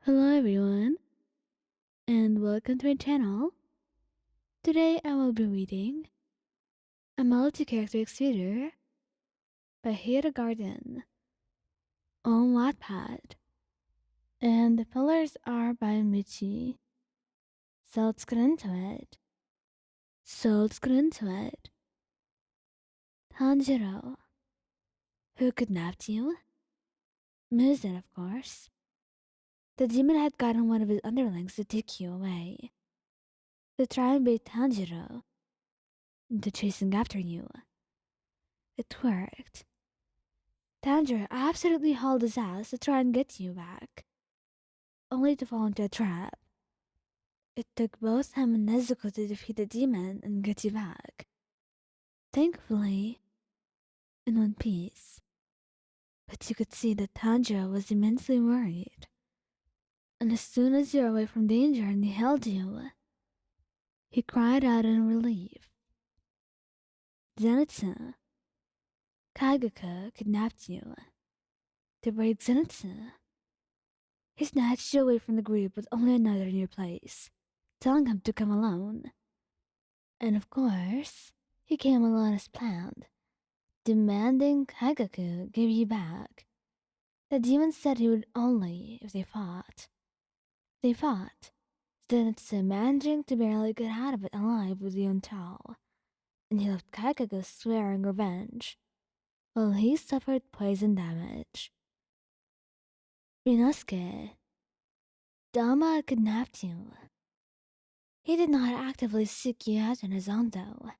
Hello everyone, and welcome to my channel. Today I will be reading a multi-character Exeter by Hira Garden on Wattpad, and the pillars are by Michi. So let's get into it. Tanjiro, who kidnapped you? Muzan, of course. The demon had gotten one of his underlings to take you away, to try and bait Tanjiro into chasing after you. It worked. Tanjiro absolutely hauled his ass to try and get you back, only to fall into a trap. It took both him and Nezuko to defeat the demon and get you back. Thankfully, in one piece. But you could see that Tanjiro was immensely worried. And as soon as you were away from danger and he held you, he cried out in relief. Zenitsu, Kageko kidnapped you. To break Zenitsu, he snatched you away from the group with only another in your place, telling him to come alone. And of course, he came alone as planned, demanding Kagaku give you back. The demon said he would only if they fought. They fought, Zenitsu managing to barely get out of it alive with the Untao, and he left Kagaku swearing revenge, while he suffered poison damage. Inosuke, Dama kidnapped you. He did not actively seek you out on his own though.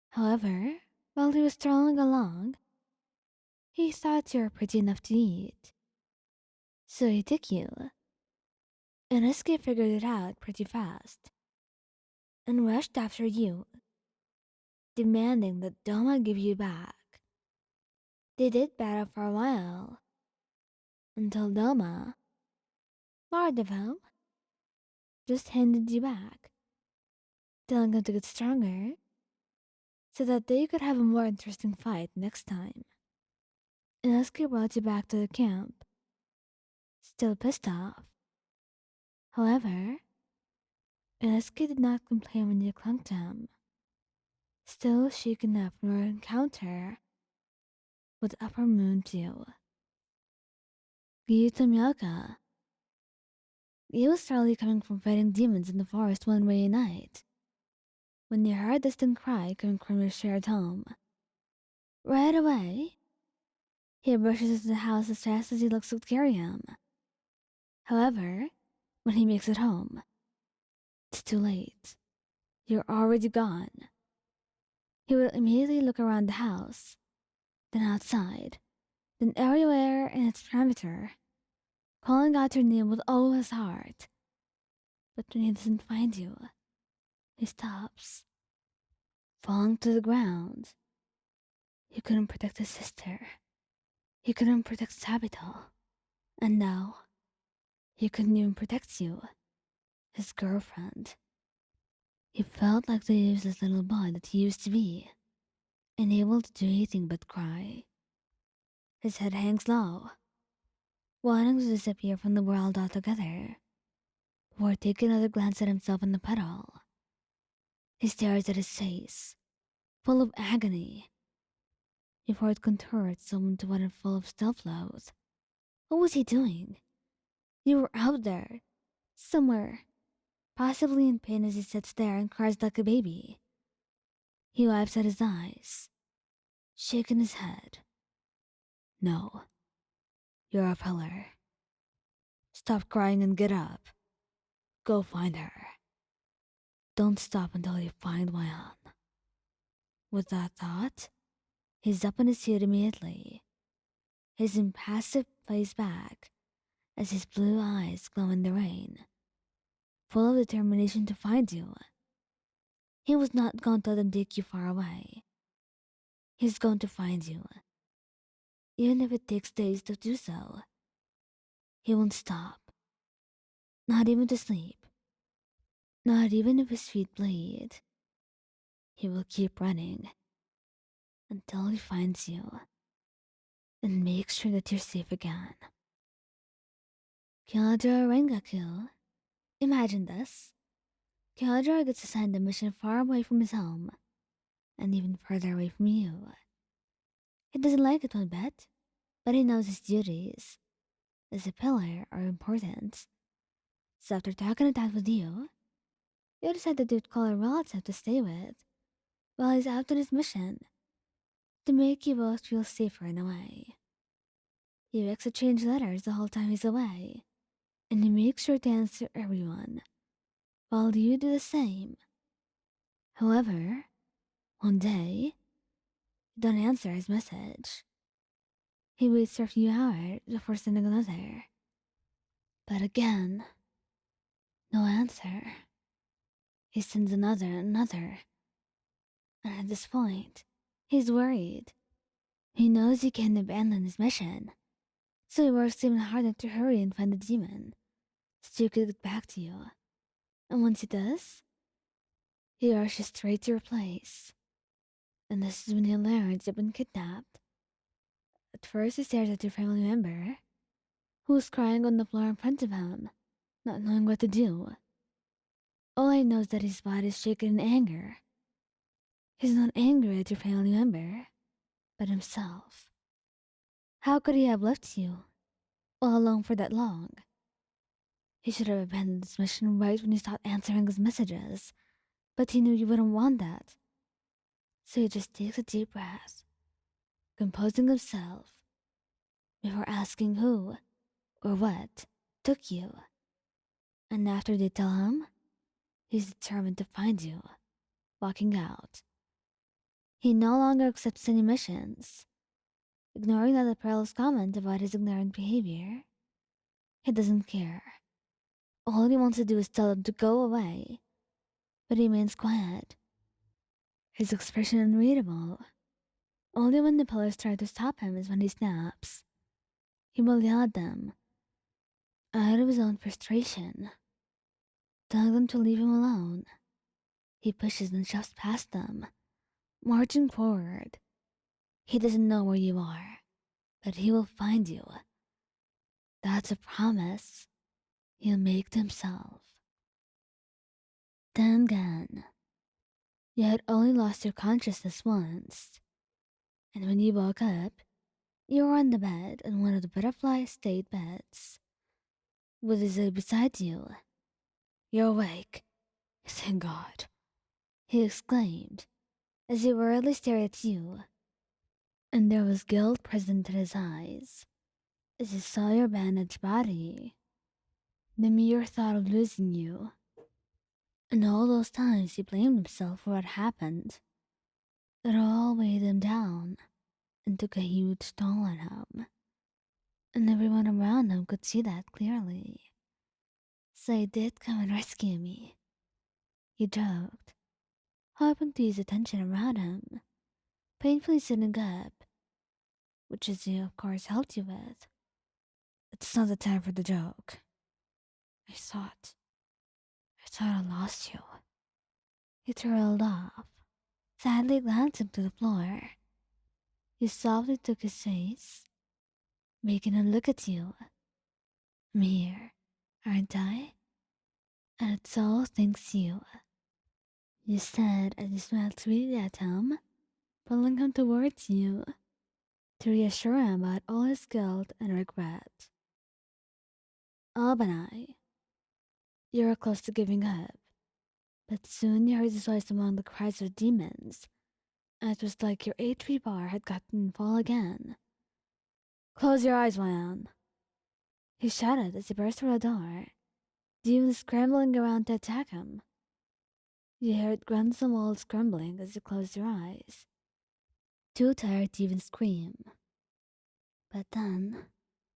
However, while he was strolling along, he thought you were pretty enough to eat. So he took you. And Inosuke figured it out pretty fast and rushed after you, demanding that Doma give you back. They did battle for a while, until Doma, part of him, just handed you back, telling him to get stronger so that they could have a more interesting fight next time. Inosuke brought you back to the camp, still pissed off. However, Inosuke did not complain when you clung to him, still shaken up from our encounter with Upper Moon Dew. Giyuu Tomioka. Giyuu was slowly coming from fighting demons in the forest one rainy night, when you heard a distant cry coming from your shared home. Right away, he rushes into the house as fast as he looks to carry him. However, when he makes it home, it's too late. You're already gone. He will immediately look around the house, then outside, then everywhere in its perimeter, calling out your name with all his heart. But when he doesn't find you, he stops, falling to the ground. He couldn't protect his sister. He couldn't protect Sabito. And now, he couldn't even protect you, his girlfriend. He felt like the useless little boy that he used to be, unable to do anything but cry. His head hangs low, wanting to disappear from the world altogether, before taking another glance at himself in the puddle. He stares at his face, full of agony, before it contoured someone into one full of self-loathe. What was he doing? You were out there, somewhere, possibly in pain as he sits there and cries like a baby. He wipes at his eyes, shaking his head. No, you're a pillar. Stop crying and get up. Go find her. Don't stop until you find Wayan. With that thought, he's up on his feet immediately, his impassive face back as his blue eyes glow in the rain, full of determination to find you. He was not going to let them take you far away. He's going to find you, even if it takes days to do so. He won't stop, not even to sleep, not even if his feet bleed. He will keep running until he finds you and makes sure that you're safe again. Kyojuro Rengoku. Imagine this. Kyojuro gets assigned a mission far away from his home, and even further away from you. He doesn't like it one bit, but he knows his duties as a pillar are important. So after talking it out with you decided you'd call a relative to stay with while he's out on his mission to make you both feel safer in a way. You exchange letters the whole time he's away, and he makes sure to answer everyone, while you do the same. However, one day, you don't answer his message. He waits for a few hours before sending another. But again, no answer. He sends another and another. And at this point, he's worried. He knows he can't abandon his mission, so he works even harder to hurry and find the demon, so he could get back to you. And once he does, he rushes straight to your place. And this is when he learns you've been kidnapped. At first, he stares at your family member, who's crying on the floor in front of him, not knowing what to do. All I know is that his body is shaking in anger. He's not angry at your family member, but himself. How could he have left you all alone for that long? He should have abandoned this mission right when he stopped answering his messages, but he knew you wouldn't want that. So he just takes a deep breath, composing himself, before asking who or what took you. And after they tell him, he's determined to find you, walking out. He no longer accepts any missions, ignoring the perilous comment about his ignorant behavior. He doesn't care. All he wants to do is tell him to go away, but he remains quiet, his expression unreadable. Only when the pillars try to stop him is when he snaps. He will yell at them, out of his own frustration, telling them to leave him alone. He pushes and shoves past them, marching forward. He doesn't know where you are, but he will find you. That's a promise he'll make to himself. Tengen. You had only lost your consciousness once, and when you woke up, you were on the bed in one of the butterfly state beds, with Uzui beside you. You're awake. Thank God, he exclaimed, as he worriedly stared at you, and there was guilt present in his eyes, as he saw your bandaged body. The mere thought of losing you, and all those times he blamed himself for what happened, it all weighed him down and took a huge toll on him, and everyone around him could see that clearly. So he did come and rescue me, he joked, hoping to use attention around him, painfully sitting up, which Izzy of course helped you with. It's not the time for the joke. I thought I lost you. He trailed off, sadly glancing to the floor. You softly took his face, making him look at you. I'm here, aren't I? And it's all thanks to you. You said as you smiled sweetly at him, pulling him towards you to reassure him about all his guilt and regret. Obanai, you were close to giving up, but soon you heard his voice among the cries of demons, and it was like your HP bar had gotten full again. Close your eyes, Wayan, he shouted as he burst through the door, demons scrambling around to attack him. You heard grunts and walls crumbling as you closed your eyes, too tired to even scream. But then,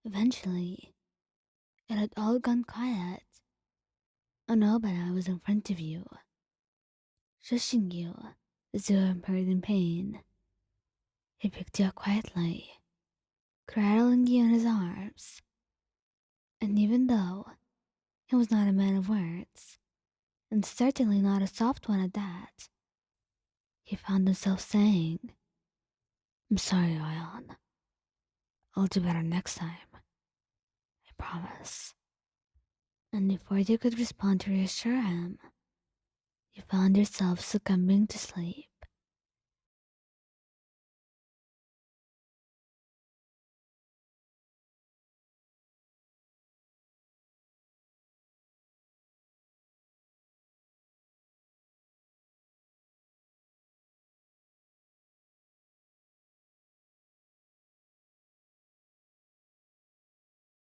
eventually, it had all gone quiet. And Obana was in front of you, shushing you as you were in pain. He picked you up quietly, cradling you in his arms. And even though he was not a man of words, and certainly not a soft one at that, he found himself saying, I'm sorry, Ayan. I'll do better next time. I promise. and before you could respond to reassure him, you found yourself succumbing to sleep.